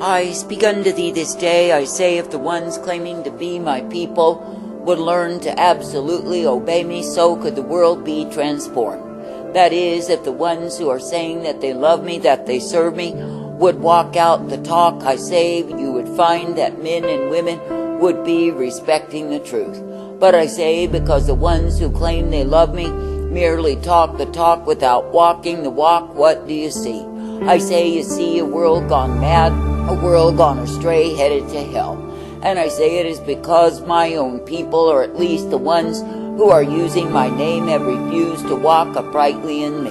I speak unto thee this day, I say, if the ones claiming to be my people would learn to absolutely obey me, so could the world be transformed. That is, if the ones who are saying that they love me, that they serve me, would walk out the talk, I say, you would find that men and women would be respecting the truth. But I say, because the ones who claim they love me merely talk the talk without walking the walk, what do you see? I say, you see a world gone mad, a world gone astray, headed to hell. And I say it is because my own people, or at least the ones who are using my name, have refused to walk uprightly in me.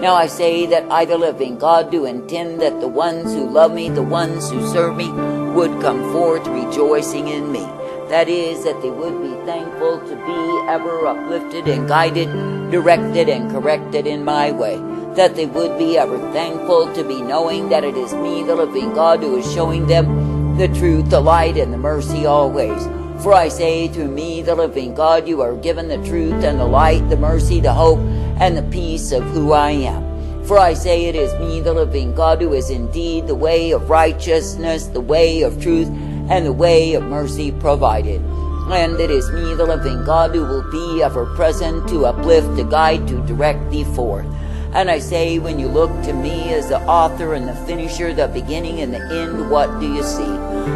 Now I say that I, the living God, do intend that the ones who love me, the ones who serve me, would come forth rejoicing in me. That is, that they would be thankful to be ever uplifted and guided, directed and corrected in my way. That they would be ever thankful to be knowing that it is me, the living God, who is showing them the truth, the light, and the mercy always. For I say, through me, the living God, you are given the truth and the light, the mercy, the hope, and the peace of who I am. For I say, it is me, the living God, who is indeed the way of righteousness, the way of truth, and the way of mercy provided. And it is me, the living God, who will be ever present to uplift, to guide, to direct thee forth. And I say, when you look to me as the author and the finisher, the beginning and the end, what do you see?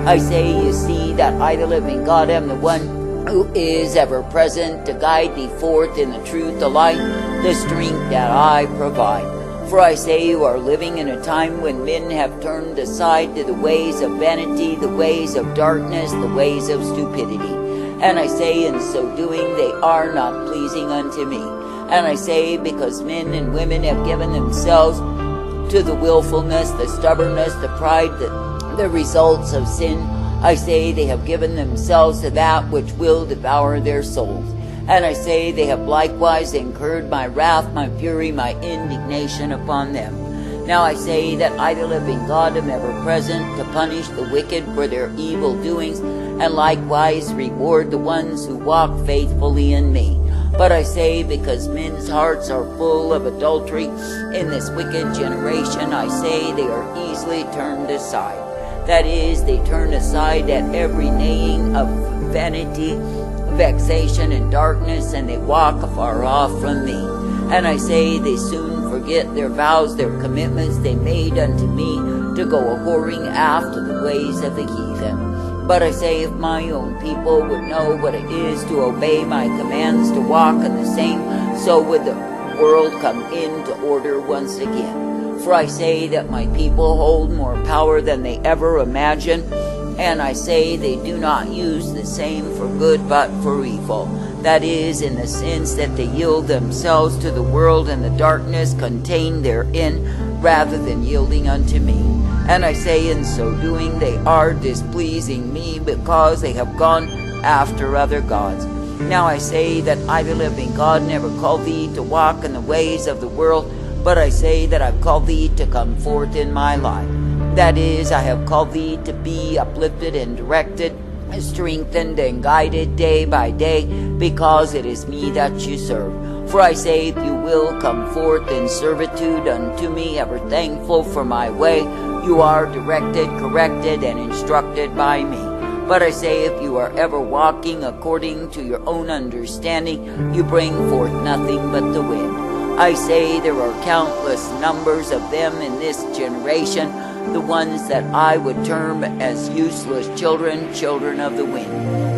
I say, you see that I, the living God, am the one who is ever present to guide thee forth in the truth, the light, the strength that I provide. For I say, you are living in a time when men have turned aside to the ways of vanity, the ways of darkness, the ways of stupidity. And I say, in so doing, they are not pleasing unto me. And I say, because men and women have given themselves to the willfulness, the stubbornness, the pride, the results of sin, I say they have given themselves to that which will devour their souls. And I say they have likewise incurred my wrath, my fury, my indignation upon them. Now I say that I, the living God, am ever present to punish the wicked for their evil doings, and likewise reward the ones who walk faithfully in me. But I say, because men's hearts are full of adultery in this wicked generation, I say they are easily turned aside. That is, they turn aside at every neighing of vanity, vexation, and darkness, and they walk afar off from me. And I say, they soon forget their vows, their commitments they made unto me, to go a-whoring after the ways of the heathen. But I say, if my own people would know what it is to obey my commands, to walk in the same, so would the world come into order once again. For I say that my people hold more power than they ever imagined, and I say they do not use the same for good but for evil. That is, in the sense that they yield themselves to the world and the darkness contained therein, rather than yielding unto me. And I say, in so doing, they are displeasing me, because they have gone after other gods. Now I say that I, the living God, never called thee to walk in the ways of the world, but I say that I've called thee to come forth in my light. That is, I have called thee to be uplifted and directed, strengthened and guided day by day, because it is me that you serve. For I say, if you will come forth in servitude unto me, ever thankful for my way, you are directed, corrected, and instructed by me. But I say, if you are ever walking according to your own understanding, you bring forth nothing but the wind. I say, there are countless numbers of them in this generation, the ones that I would term as useless children, children of the wind.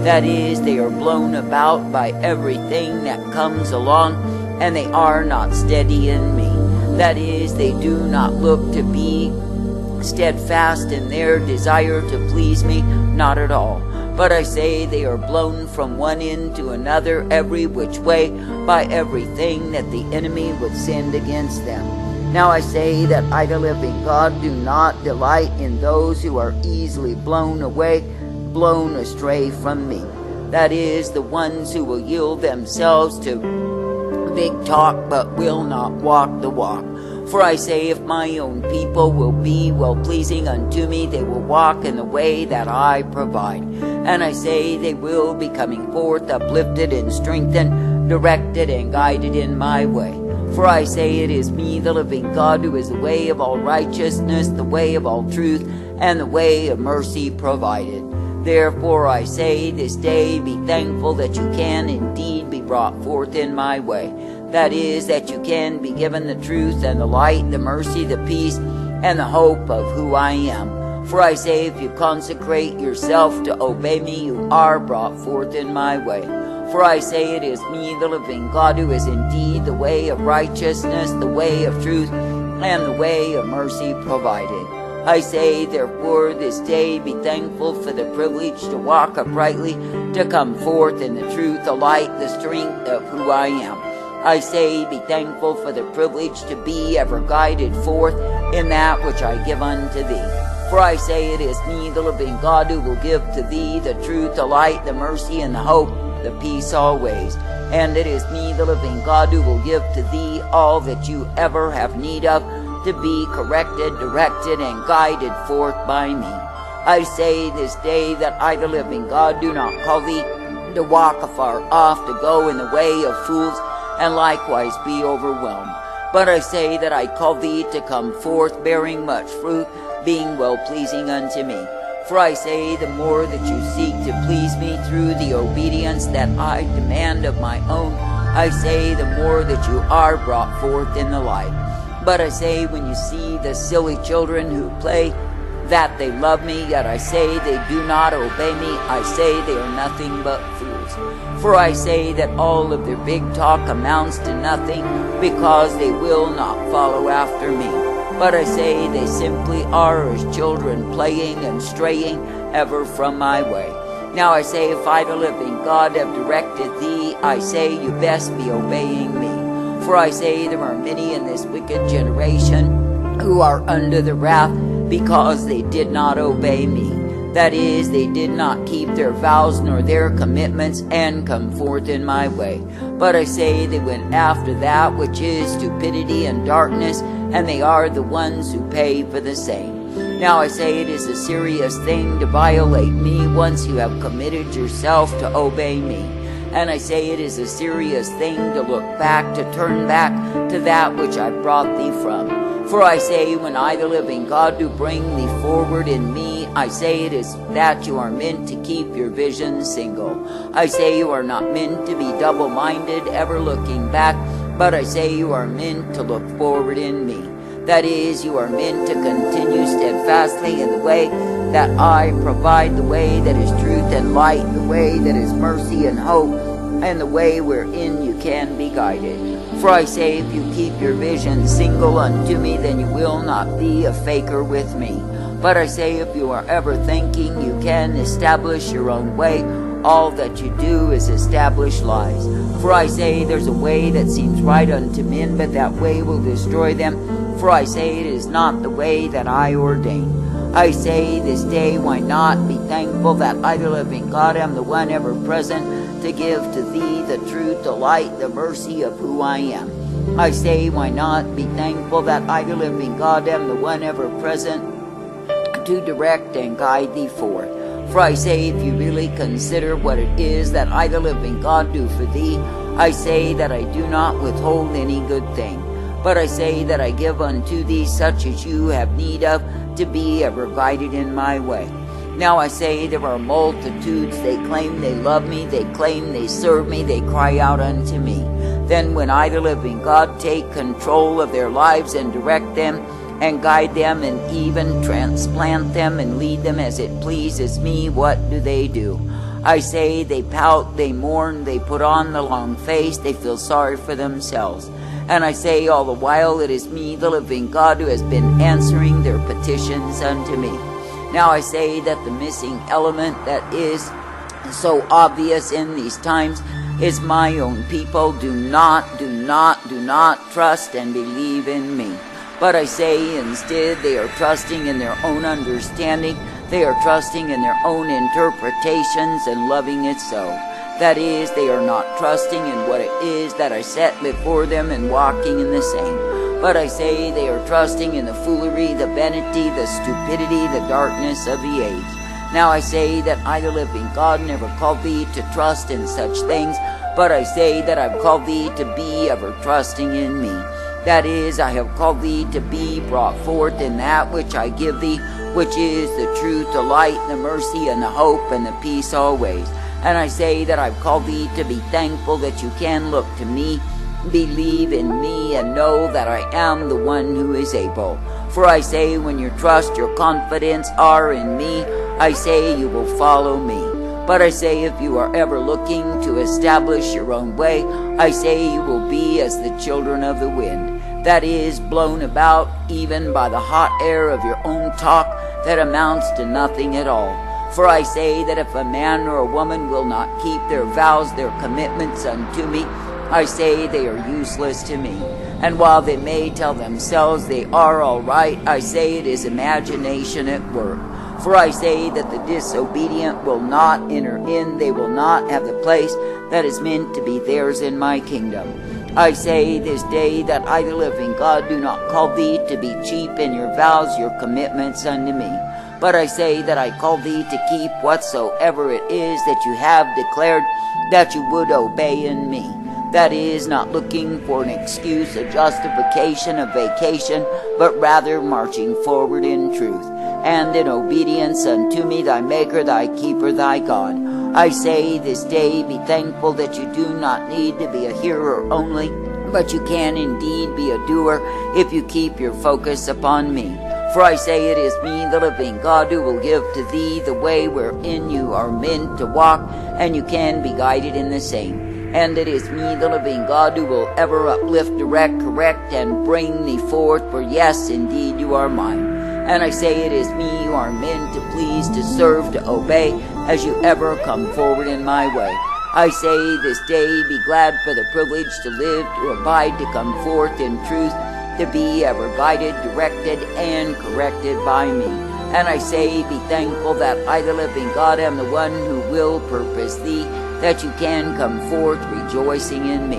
That is, they are blown about by everything that comes along, and they are not steady in me. That is, they do not look to be steadfast in their desire to please me, not at all. But I say they are blown from one end to another, every which way, by everything that the enemy would send against them. Now I say that I, the living God, do not delight in those who are easily blown away, blown astray from me. That is, the ones who will yield themselves to big talk, but will not walk the walk. For I say, if my own people will be well-pleasing unto me, they will walk in the way that I provide. And I say, they will be coming forth uplifted and strengthened, directed and guided in my way. For I say it is me, the living God, who is the way of all righteousness, the way of all truth, and the way of mercy provided. Therefore I say this day, be thankful that you can indeed be brought forth in my way. That is, that you can be given the truth and the light, the mercy, the peace, and the hope of who I am. For I say, if you consecrate yourself to obey me, you are brought forth in my way. For I say it is me, the living God, who is indeed the way of righteousness, the way of truth, and the way of mercy provided. I say, therefore, this day be thankful for the privilege to walk uprightly, to come forth in the truth, the light, the strength of who I am. I say, be thankful for the privilege to be ever guided forth in that which I give unto thee. For I say, it is me, the living God, who will give to thee the truth, the light, the mercy, and the hope, the peace always. And it is me, the living God, who will give to thee all that you ever have need of, to be corrected, directed, and guided forth by me. I say this day that I, the living God, do not call thee to walk afar off, to go in the way of fools, and likewise be overwhelmed. But I say that I call thee to come forth, bearing much fruit, being well-pleasing unto me. For I say, the more that you seek to please me through the obedience that I demand of my own, I say, the more that you are brought forth in the light. But I say, when you see the silly children who play that they love me, yet I say they do not obey me, I say they are nothing but fools. For I say that all of their big talk amounts to nothing, because they will not follow after me. But I say they simply are as children playing and straying ever from my way. Now I say, if I, the living God, have directed thee, I say you best be obeying me. For I say there are many in this wicked generation who are under the wrath because they did not obey me. That is, they did not keep their vows nor their commitments and come forth in my way. But I say they went after that which is stupidity and darkness, and they are the ones who pay for the same. Now I say it is a serious thing to violate me once you have committed yourself to obey me. And I say it is a serious thing to look back, to turn back to that which I brought thee from. For I say, when I, the living God, do bring thee forward in me, I say it is that you are meant to keep your vision single. I say you are not meant to be double-minded, ever looking back, but I say you are meant to look forward in me. That is, you are meant to continue steadfastly in the way that I provide, the way that is truth and light, the way that is mercy and hope, and the way wherein you can be guided. For I say, if you keep your vision single unto me, then you will not be a faker with me. But I say, if you are ever thinking you can establish your own way, all that you do is establish lies. For I say, there's a way that seems right unto men, but that way will destroy them. For I say, it is not the way that I ordain. I say this day, why not be thankful that I, the living God, am the one ever present to give to thee the truth, the light, the mercy of who I am. I say, why not be thankful that I, the living God, am the one ever present to direct and guide thee forth. For I say, if you really consider what it is that I, the living God, do for thee, I say that I do not withhold any good thing. But I say that I give unto thee such as you have need of, to be ever guided in my way. Now I say there are multitudes, they claim they love me, they claim they serve me, they cry out unto me. Then when I, the living God, take control of their lives and direct them and guide them and even transplant them and lead them as it pleases me, what do? I say they pout, they mourn, they put on the long face, they feel sorry for themselves. And I say all the while, it is me, the living God, who has been answering their petitions unto me. Now I say that the missing element that is so obvious in these times is my own people do not trust and believe in me. But I say instead they are trusting in their own understanding, they are trusting in their own interpretations and loving it so. That is, they are not trusting in what it is that I set before them and walking in the same. But I say they are trusting in the foolery, the vanity, the stupidity, the darkness of the age. Now I say that I, the living God, never called thee to trust in such things, But I say that I've called thee to be ever trusting in me. That is, I have called thee to be brought forth in that which I give thee, which is the truth, the light, the mercy, and the hope, and the peace always. And I say that I've called thee to be thankful that you can look to me, believe in me, and know that I am the one who is able. For I say, when your trust, your confidence are in me, I say you will follow me. But I say, if you are ever looking to establish your own way, I say you will be as the children of the wind, that is, blown about even by the hot air of your own talk that amounts to nothing at all. For I say that if a man or a woman will not keep their vows, their commitments unto me, I say they are useless to me. And while they may tell themselves they are all right, I say it is imagination at work. For I say that the disobedient will not enter in, they will not have the place that is meant to be theirs in my kingdom. I say this day that I, the living God, do not call thee to be cheap in your vows, your commitments unto me. But I say that I call thee to keep whatsoever it is that you have declared that you would obey in me. That is, not looking for an excuse, a justification, a vacation, but rather marching forward in truth, and in obedience unto me, thy Maker, thy Keeper, thy God. I say this day, be thankful that you do not need to be a hearer only, but you can indeed be a doer if you keep your focus upon me. For I say it is me, the living God, who will give to thee the way wherein you are meant to walk, and you can be guided in the same. And it is me, the living God, who will ever uplift, direct, correct, and bring thee forth, for yes, indeed, you are mine. And I say it is me who are meant to please, to serve, to obey, as you ever come forward in my way. I say this day, be glad for the privilege to live, to abide, to come forth in truth, to be ever guided, directed, and corrected by me. And I say, be thankful that I, the living God, am the one who will purpose thee, that you can come forth rejoicing in me.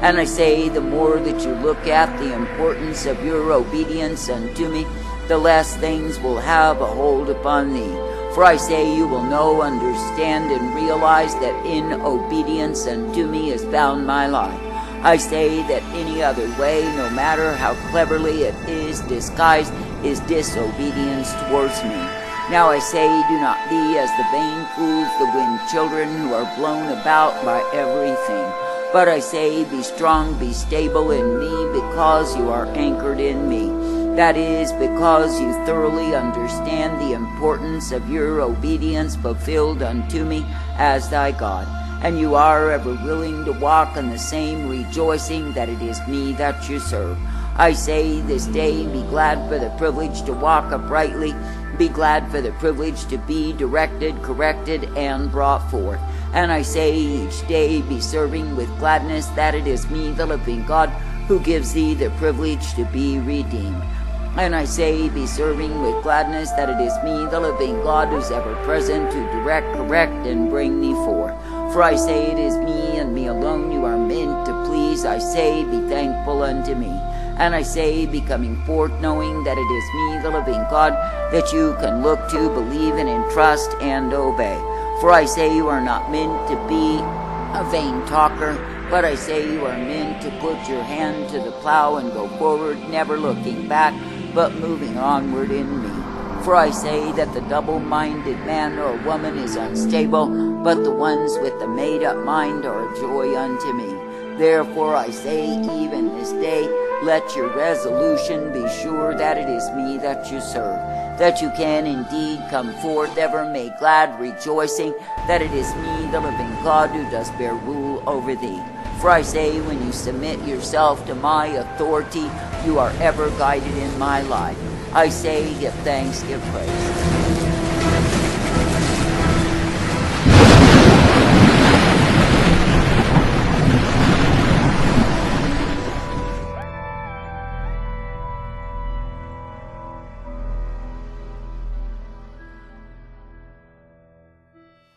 And I say, the more that you look at the importance of your obedience unto me, the less things will have a hold upon thee. For I say, you will know, understand, and realize that in obedience unto me is found my life. I say that any other way, no matter how cleverly it is disguised, is disobedience towards me. Now I say, do not be as the vain fools, the wind children, who are blown about by everything. But I say, be strong, be stable in me, because you are anchored in me. That is, because you thoroughly understand the importance of your obedience fulfilled unto me as thy God. And you are ever willing to walk in the same rejoicing that it is me that you serve. I say this day, be glad for the privilege to walk uprightly, be glad for the privilege to be directed, corrected, and brought forth. And I say each day, be serving with gladness that it is me, the living God, who gives thee the privilege to be redeemed. And I say, be serving with gladness that it is me, the living God, who's ever present to direct, correct, and bring thee forth. For I say it is me and me alone you are meant to please. I say, be thankful unto me. And I say, be coming forth knowing that it is me, the living God, that you can look to, believe in, and trust, and obey. For I say you are not meant to be a vain talker, but I say you are meant to put your hand to the plow and go forward, never looking back, but moving onward in me. For I say that the double-minded man or woman is unstable, but the ones with the made-up mind are a joy unto me. Therefore I say, even this day, let your resolution be sure that it is me that you serve, that you can indeed come forth ever made glad, rejoicing that it is me, the living God, who does bear rule over thee. For I say, when you submit yourself to my authority, you are ever guided in my life. I say, give thanks, give praise.